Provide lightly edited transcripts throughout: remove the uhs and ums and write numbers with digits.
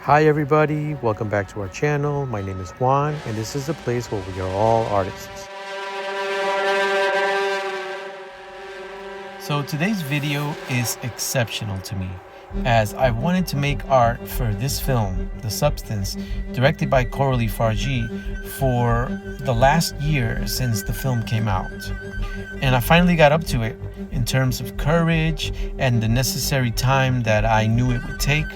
Hi everybody, welcome back to our channel. My name is Juan and this is a place where we are all artists. So today's video is exceptional to me, as I wanted to make art for this film, The Substance, directed by Coralie Fargy, for the last year since the film came out. And I finally got up to it in terms of courage and the necessary time that I knew it would take.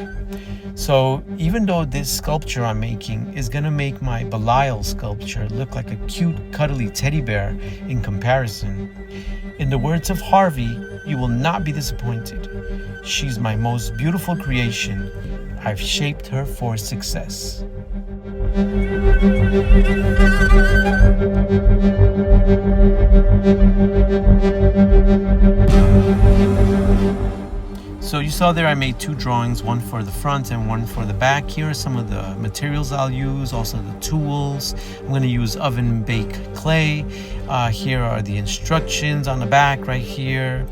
So even though this sculpture I'm making is gonna make my Belial sculpture look like a cute, cuddly teddy bear in comparison, in the words of Harvey, you will not be disappointed. She's my most beautiful creation. I've shaped her for success. So you saw there I made two drawings, one for the front and one for the back. Here are some of the materials I'll use, also the tools. I'm going to use oven baked clay. Here are the instructions on the back right here.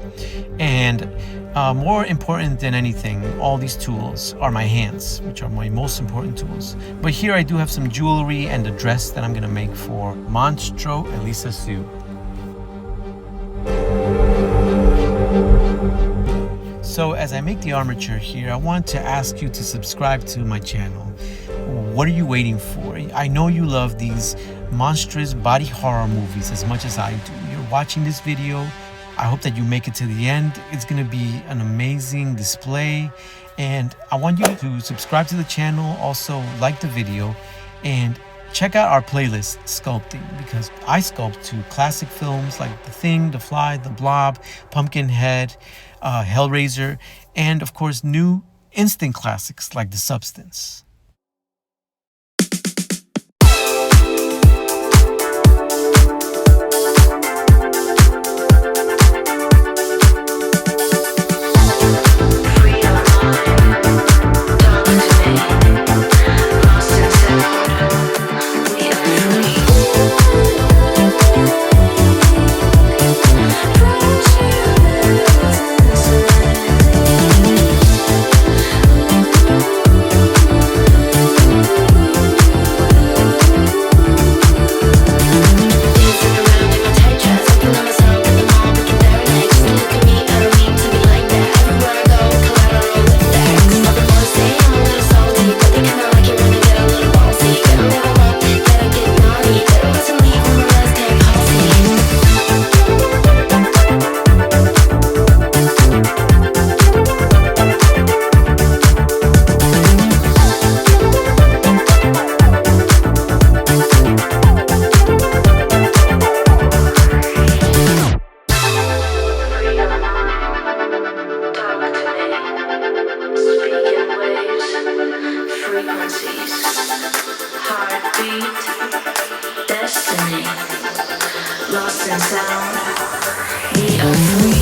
And more important than anything, all these tools are my hands, which are my most important tools. But here I do have some jewelry and a dress that I'm going to make for Monstro Elisasue. So as I make the armature here, I want to ask you to subscribe to my channel. What are you waiting for? I know you love these monstrous body horror movies as much as I do. You're watching this video. I hope that you make it to the end. It's going to be an amazing display. And I want you to subscribe to the channel, also like the video, and check out our playlist, Sculpting, because I sculpt to classic films like The Thing, The Fly, The Blob, Pumpkinhead, Hellraiser, and of course new instant classics like The Substance. Destiny, lost in sound, we are free.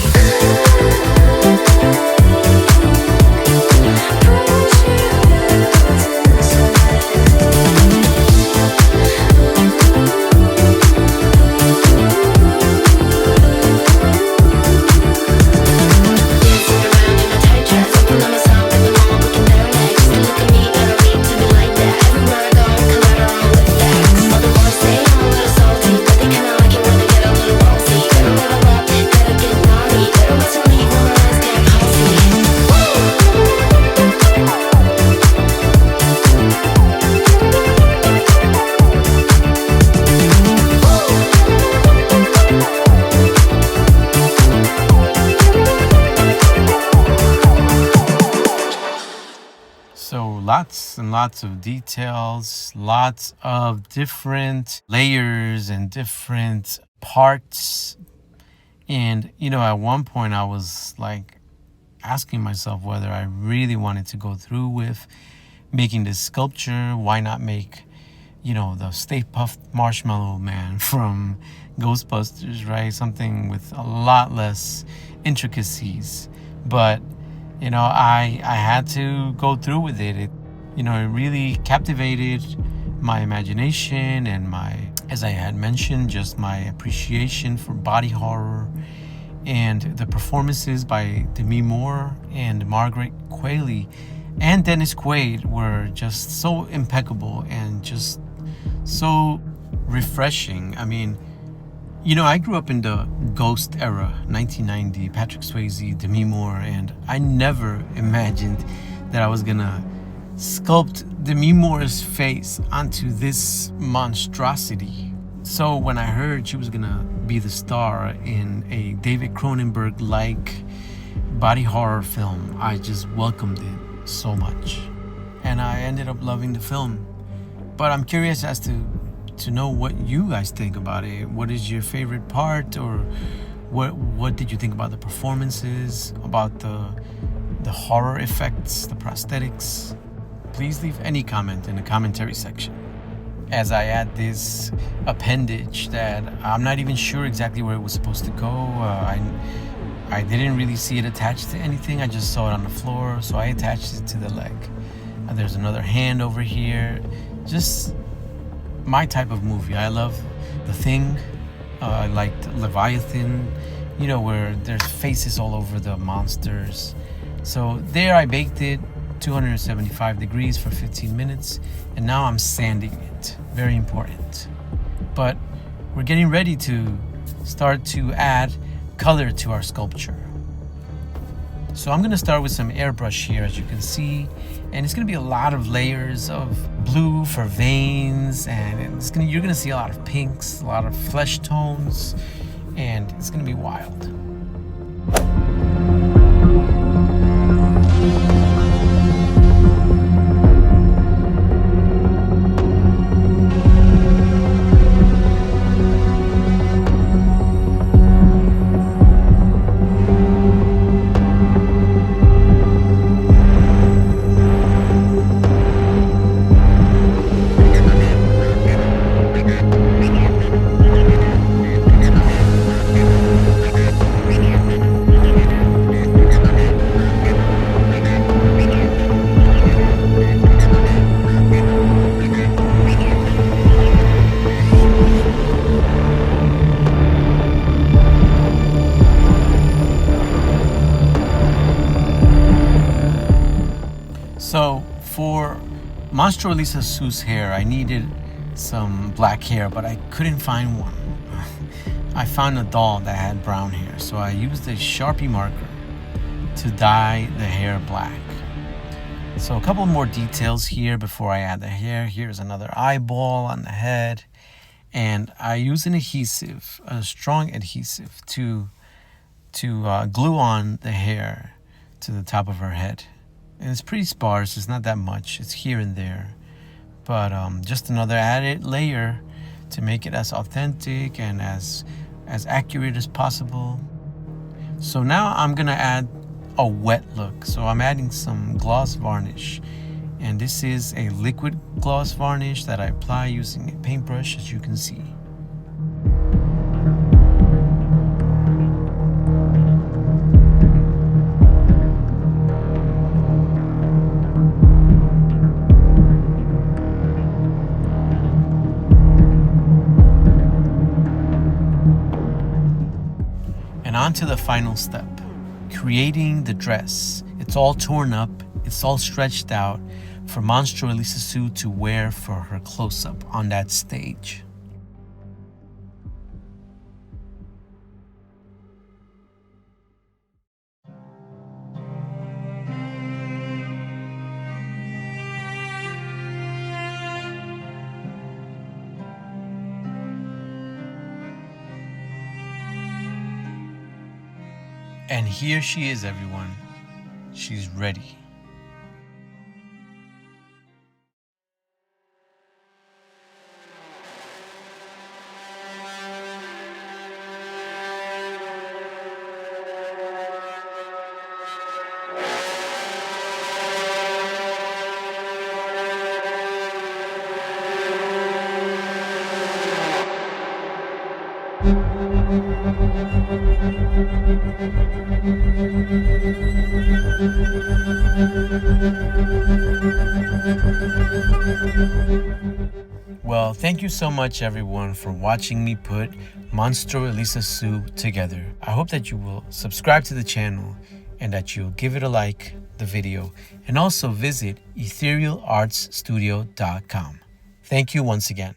So lots and lots of details, lots of different layers and different parts. And, you know, at one point I was like asking myself whether I really wanted to go through with making this sculpture. Why not make, you know, the Stay Puft Marshmallow Man from Ghostbusters, right? Something with a lot less intricacies. But you know, I had to go through with it. It really captivated my imagination and my, as I had mentioned, just my appreciation for body horror and the performances by Demi Moore and Margaret Qualley and Dennis Quaid were just so impeccable and just so refreshing. I mean, I grew up in the Ghost era, 1990, Patrick Swayze, Demi Moore, and I never imagined that I was gonna sculpt Demi Moore's face onto this monstrosity. So when I heard she was gonna be the star in a David Cronenberg-like body horror film, I just welcomed it so much. And I ended up loving the film. But I'm curious as to know what you guys think about it. What is your favorite part, or what did you think about the performances, about the horror effects, the prosthetics? Please leave any comment in the commentary section. As I add this appendage that I'm not even sure exactly where it was supposed to go. I didn't really see it attached to anything. I just saw it on the floor, so I attached it to the leg. There's another hand over here. Just my type of movie. I love The Thing. I liked Leviathan, where there's faces all over the monsters. So there I baked it, 275 degrees for 15 minutes, and now I'm sanding it. Very important. But we're getting ready to start to add color to our sculpture. So I'm gonna start with some airbrush here, as you can see, and it's gonna be a lot of layers of blue for veins, and you're gonna see a lot of pinks, a lot of flesh tones, and it's gonna be wild. So for Monstro Elisasue's hair, I needed some black hair, but I couldn't find one. I found a doll that had brown hair, so I used a Sharpie marker to dye the hair black. So a couple more details here before I add the hair. Here's another eyeball on the head, and I use an adhesive, a strong adhesive, to glue on the hair to the top of her head. And it's pretty sparse. It's not that much. It's here and there, but just another added layer to make it as authentic and as accurate as possible. So now I'm gonna add a wet look. So I'm adding some gloss varnish, and this is a liquid gloss varnish that I apply using a paintbrush, as you can see. On to the final step, creating the dress. It's all torn up, it's all stretched out for Monstro Elisasue to wear for her close-up on that stage. And here she is, everyone. She's ready. Well, thank you so much, everyone, for watching me put Monstro Elisasue together. I hope that you will subscribe to the channel and that you'll give it a like, the video, and also visit etherealartsstudio.com. Thank you once again.